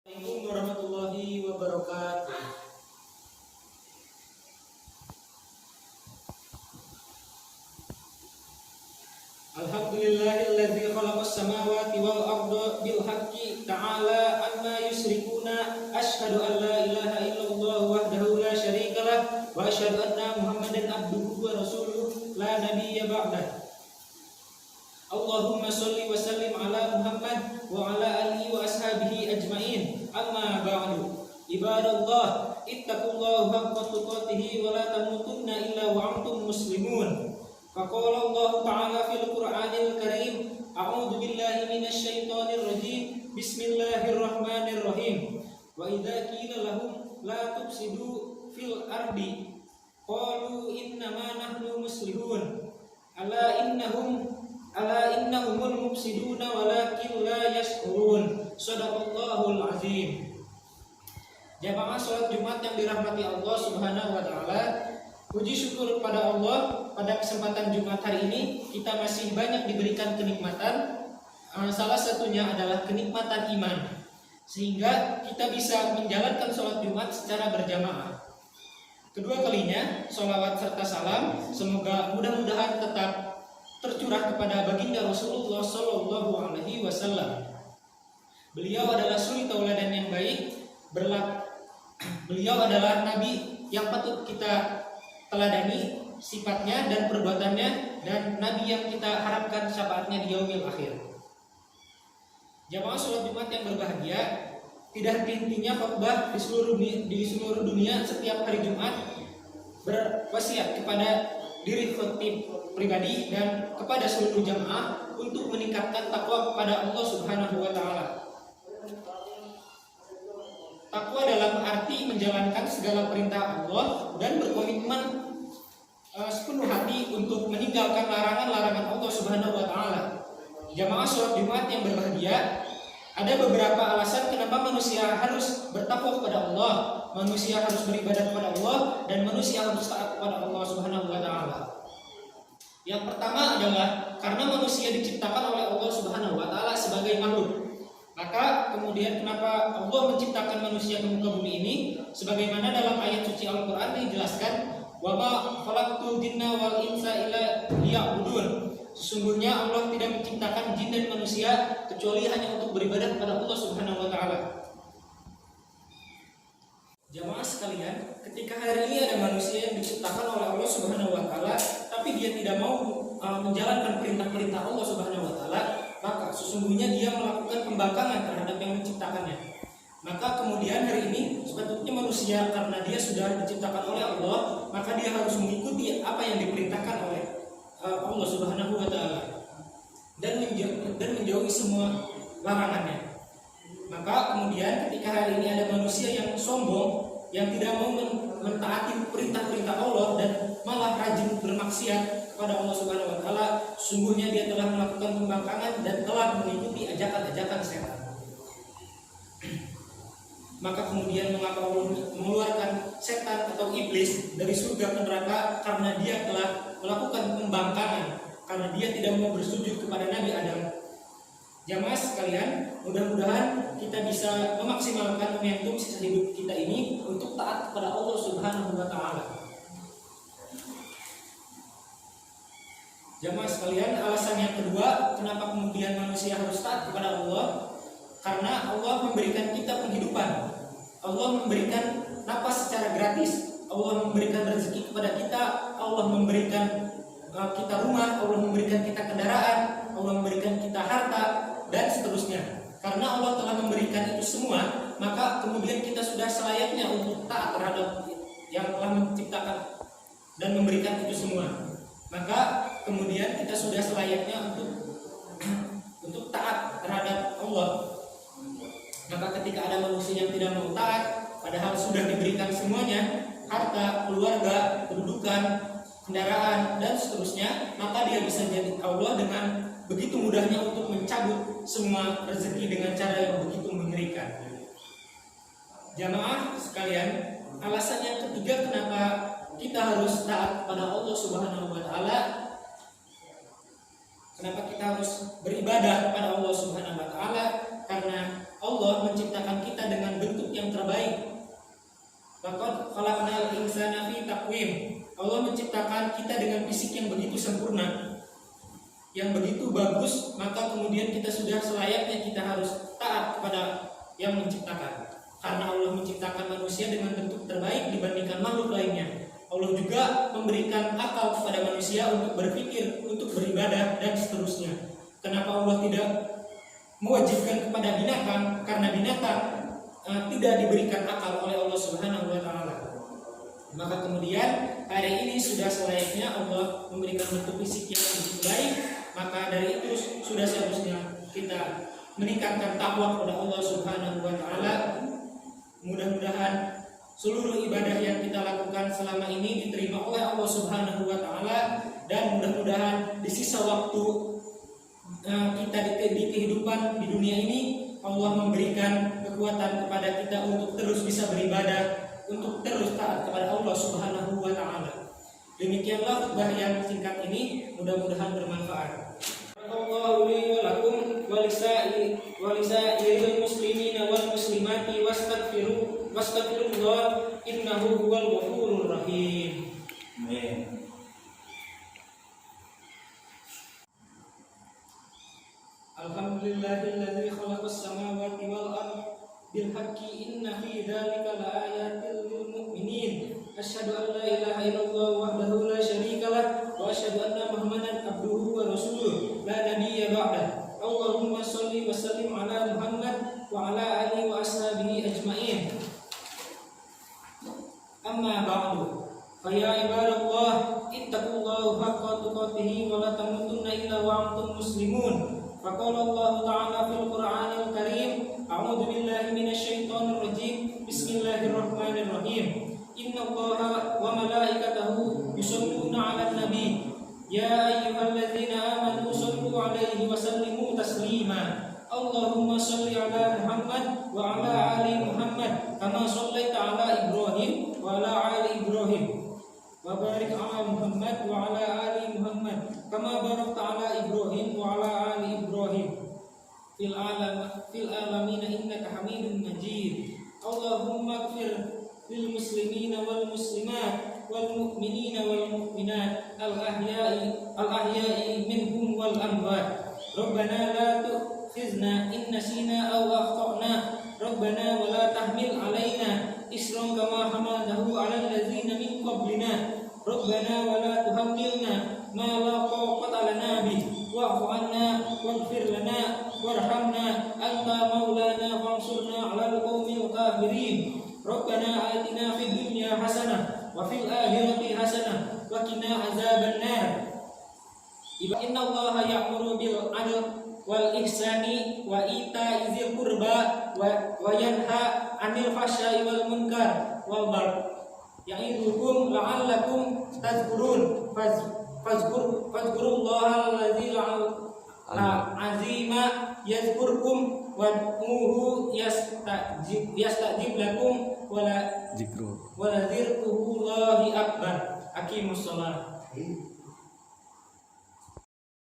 Assalamualaikum warahmatullahi wabarakatuh. Alhamdulillahilladzi khalaqas samawati wal arda bil haqqi ta'ala amma yusyrikuna asyhadu an la ilaha illallah wahdahu la syarika lah wa asyhadu anna Muhammadan abduhu wa rasuluh la nabiyya ba'dah. Allahumma sholli wa sallim ala Muhammad wa ala alihi wa ashabihi ajmain. Amma ba'du. Ibadallah, ittaqullaha haqqa tuqatih wa la tamutunna illa wa antum muslimun. Faqala Allah Ta'ala fil Qur'anil Karim, a'udzu billahi minasy syaithanir rajim. Bismillahirrahmanirrahim. Wa idza qila lahum la tufsidu fil ardi qalu innama nahnu muslihun. Ala innahumul mufsiduna walakin la yashkurun. Shadaqallahul azim. Jamaah salat Jumat yang dirahmati Allah Subhanahu wa taala, puji syukur kepada Allah, pada kesempatan Jumat hari ini kita masih banyak diberikan kenikmatan. Salah satunya adalah kenikmatan iman, sehingga kita bisa menjalankan salat Jumat secara berjamaah. Kedua kalinya, sholawat serta salam semoga mudah-mudahan tetap tercurah kepada baginda Rasulullah Sallallahu Alaihi Wasallam. Beliau adalah suri tauladan yang baik. Beliau adalah nabi yang patut kita teladani sifatnya dan perbuatannya, dan nabi yang kita harapkan syafaatnya di yaumil akhir. Jamaah sholat Jumat yang berbahagia, tidak henti-hentinya khotbah di seluruh dunia setiap hari Jumat berwasiat kepada diri khotib pribadi dan kepada seluruh jamaah untuk meningkatkan takwa kepada Allah Subhanahu wa taala. Takwa dalam arti menjalankan segala perintah Allah dan berkomitmen sepenuh hati untuk meninggalkan larangan-larangan Allah Subhanahu wa taala. Jamaah sholat Jumat yang berbahagia, ada beberapa alasan kenapa manusia harus bertakwa kepada Allah, manusia harus beribadah kepada Allah, dan manusia harus taat kepada Allah Subhanahu wa taala. Yang pertama adalah karena manusia diciptakan oleh Allah Subhanahu wa taala sebagai makhluk. Maka kemudian kenapa Allah menciptakan manusia ke muka bumi ini? Sebagaimana dalam ayat suci Al-Qur'an dijelaskan, "Wa ma khalaqtul jinna wal insa illa liya'budun." Sesungguhnya Allah tidak menciptakan jin dan manusia kecuali hanya untuk beribadah kepada Allah Subhanahu wa taala. Jamaah sekalian, ketika hari ini ada manusia yang diciptakan oleh Allah Subhanahu wa taala, tapi dia tidak mau menjalankan perintah-perintah Allah Subhanahu wa taala, maka sesungguhnya dia melakukan pembangkangan terhadap yang menciptakannya. Maka kemudian hari ini sepatutnya manusia, karena dia sudah diciptakan oleh Allah, maka dia harus mengikuti apa yang diperintahkan oleh Allah Subhanahu wa taala dan menjauhi semua larangannya. Maka kemudian ketika hari ini ada manusia yang sombong, yang tidak mau mentaati perintah-perintah Allah dan malah rajin bermaksiat kepada Allah Subhanahu wa taala, sungguhnya dia telah melakukan pembangkangan dan telah mengikuti ajakan-ajakan setan. Maka kemudian mengapa Allah mengeluarkan setan atau iblis dari surga ke neraka? Karena dia telah melakukan pembangkangan, karena dia tidak mau bersujud kepada Nabi Adam. Jamaah sekalian, mudah-mudahan kita bisa memaksimalkan momentum sisa hidup kita ini untuk taat kepada Allah Subhanahu wa taala. Jamaah sekalian, alasan yang kedua kenapa kemudian manusia harus taat kepada Allah, karena Allah memberikan kita penghidupan. Allah memberikan napas secara gratis. Allah memberikan rezeki kepada kita. Allah memberikan kita rumah. Allah memberikan kita kendaraan. Allah memberikan kita harta, dan seterusnya. Karena Allah telah memberikan itu semua, maka kemudian kita sudah selayaknya untuk taat terhadap yang telah menciptakan dan memberikan itu semua. Maka kemudian kita sudah selayaknya untuk taat terhadap Allah. Maka ketika ada manusia yang tidak mau taat, padahal sudah diberikan semuanya, harta, keluarga, kedudukan, kendaraan, dan seterusnya, maka dia bisa jadi Allah dengan begitu mudahnya untuk mencabut semua rezeki dengan cara yang begitu mengerikan. Jamaah sekalian, alasan yang ketiga kenapa kita harus taat kepada Allah Subhanahu wa taala, Kenapa kita harus beribadah kepada Allah Subhanahu wa taala? Karena Allah menciptakan kita dengan bentuk yang terbaik. Laqad khalaqnal insana fi taqwim. Allah menciptakan kita dengan fisik yang begitu sempurna, yang begitu bagus, maka kemudian kita sudah selayaknya kita harus taat kepada yang menciptakan. Karena Allah menciptakan manusia dengan bentuk terbaik dibandingkan makhluk lainnya. Allah juga memberikan akal kepada manusia untuk berpikir, untuk beribadah, dan seterusnya. Kenapa Allah tidak mewajibkan kepada binatang? Karena binatang tidak diberikan akal oleh Allah Subhanahu wa taala. Maka kemudian hari ini sudah selayaknya Allah memberikan bentuk fisik yang begitu baik, maka dari itu sudah seharusnya kita meningkatkan takwa kepada Allah Subhanahu wa taala. Mudah-mudahan seluruh ibadah yang kita lakukan selama ini diterima oleh Allah Subhanahu wa taala, dan mudah-mudahan di sisa waktu kita di kehidupan di dunia ini Allah memberikan kekuatan kepada kita untuk terus bisa beribadah, untuk terus taat kepada Allah Subhanahu wa taala. Demikianlah khutbah yang singkat ini, mudah-mudahan bermanfaat. Allahu li wa lakum wa lisa'iril muslimina wal muslimati wastaghfirullah innahu huwal ghafurur rahim. Amin. Alhamdulillahilladzi khalaqas samawati wal ardh bil haqqi inna fi dzalika laayatil lil mu'minin. Asyhadu an la ilaha illallah wahdahu la syarika lah wa asyhadu anna Muhammadan abduhu wa rasuluh la nabiyya ba'dah. Allahumma shalli wa sallim ala Muhammad wa ala alihi wa ashabihi ajmain. Amma ba'du. Fa ya ibadallah ittaqullaha haqqa tuqatih wa la tamutunna illa wa antum muslimun. Faqala Allah Ta'ala fil Qur'anil Karim, a'udzu billahi minasy syaithanir rajim. Bismillahirrahmanirrahim. Innallaha wa malaikatahu yusholluna 'alan nabi. Ya ayyuhalladzina amanu shallu 'alaihi wa sallimu taslima. Allahumma shalli 'ala Muhammad wa 'ala ali Muhammad kama shallaita 'ala Ibrahim wa 'ala ali Ibrahim. Wa barik 'ala Muhammad wa 'ala ali Muhammad kama barakta 'ala Ibrahim wa 'ala ali Ibrahim fil alamin innaka Hamidum Majid. Allahumma ighfir lil muslimina wal muslimat wal mu'minina wal mu'minat al ahya'i minhum wal amwat. Rabbana la tu'khizna in nasina aw akhtana. Rabbana wa la tahmil 'alaina isran kama hamaltahu 'alal ladzina min qablina. Rabbana wa la tuhammilna ma la taqata lana bih wa'fu 'anna waghfir lana warhamna anta maulana fansurna 'alal qaumil kafirin. Rabbana atina fid dunya hasanah wa fil akhirati hasanah wa qina azabannar. Innallaha ya'muru bil 'adli wal ihsani wa ita'i dzil qurba wa yanha 'anil fahsya'i wal munkar wal baghi. Ya'idukum la'allakum tadhkurun fazkurullaha alladzil azima yadhkurkum wad'uhu yastajib lakum wala dzikrullahi akbar. Aqimus shalah.